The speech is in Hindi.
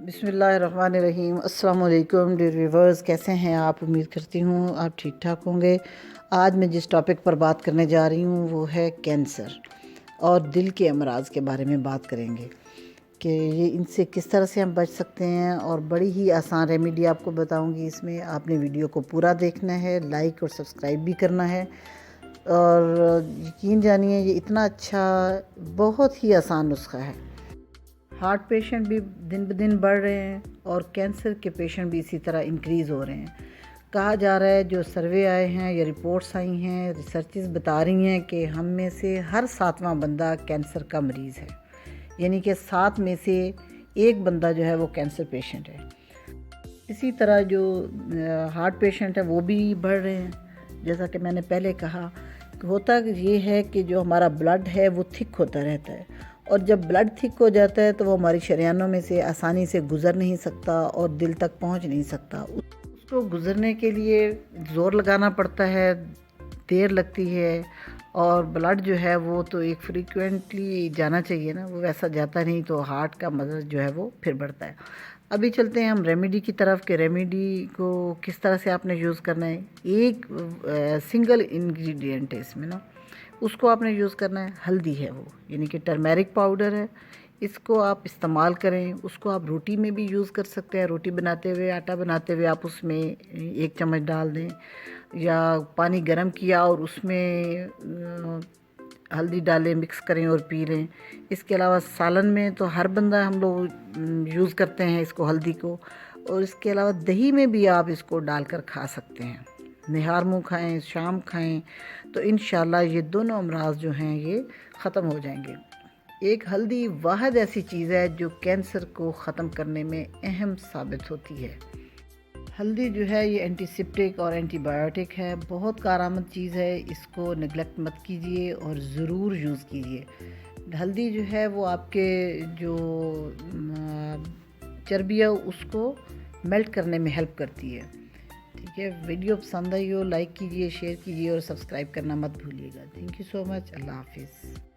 बिस्मिल्लाहिर्रहमानिर्रहीम। अस्सलाम वालेकुम डियर व्यूवर्स, कैसे हैं आप? उम्मीद करती हूँ आप ठीक ठाक होंगे। आज मैं जिस टॉपिक पर बात करने जा रही हूँ वो है कैंसर और दिल के अमराज के बारे में बात करेंगे कि ये इनसे किस तरह से हम बच सकते हैं, और बड़ी ही आसान रेमेडी आपको बताऊँगी। इसमें आपने वीडियो को पूरा देखना है, लाइक और सब्सक्राइब भी करना है, और यकीन जानिए ये इतना अच्छा, बहुत ही आसान नुस्खा है। हार्ट पेशेंट भी दिन ब दिन बढ़ रहे हैं और कैंसर के पेशेंट भी इसी तरह इंक्रीज़ हो रहे हैं। कहा जा रहा है, जो सर्वे आए हैं या रिपोर्ट्स आई हैं, रिसर्चेस बता रही हैं कि हम में से हर 7वां बंदा कैंसर का मरीज़ है, यानी कि 7 में से एक बंदा जो है वो कैंसर पेशेंट है। इसी तरह जो हार्ट पेशेंट है वो भी बढ़ रहे हैं। जैसा कि मैंने पहले कहा, होता ये है कि जो हमारा ब्लड है वो थिक होता रहता है, और जब ब्लड थिक हो जाता है तो वो हमारी शरीयानों में से आसानी से गुज़र नहीं सकता और दिल तक पहुंच नहीं सकता। उसको गुज़रने के लिए ज़ोर लगाना पड़ता है, देर लगती है, और ब्लड जो है वो तो एक फ्रीक्वेंटली जाना चाहिए ना, वो वैसा जाता नहीं, तो हार्ट का मदद जो है वो फिर बढ़ता है। अभी चलते हैं हम रेमेडी की तरफ कि रेमेडी को किस तरह से आपने यूज़ करना है। एक सिंगल इंग्रेडिएंट है इसमें ना, उसको आपने यूज़ करना है। हल्दी है वो, यानी कि टर्मेरिक पाउडर है, इसको आप इस्तेमाल करें। उसको आप रोटी में भी यूज़ कर सकते हैं। रोटी बनाते हुए, आटा बनाते हुए आप उसमें 1 चम्मच डाल दें, या पानी गर्म किया और उसमें हल्दी डालें, मिक्स करें और पी लें। इसके अलावा सालन में तो हर बंदा हम लोग यूज़ करते हैं इसको, हल्दी को। और इसके अलावा दही में भी आप इसको डालकर खा सकते हैं। निहार मुँह खाएं, शाम खाएं, तो इंशाल्लाह ये दोनों अमराज जो हैं ये ख़त्म हो जाएंगे। एक हल्दी वाहिद ऐसी चीज़ है जो कैंसर को ख़त्म करने में अहम साबित होती है। हल्दी जो है ये एंटीसेप्टिक और एंटीबायोटिक है, बहुत कारआमद चीज़ है। इसको नेगलेक्ट मत कीजिए और ज़रूर यूज़ कीजिए। हल्दी जो है वो आपके जो चर्बी है उसको मेल्ट करने में हेल्प करती है। ठीक है, वीडियो पसंद आई हो लाइक कीजिए, शेयर कीजिए और सब्सक्राइब करना मत भूलिएगा। Thank you so much. अल्लाह हाफिज़।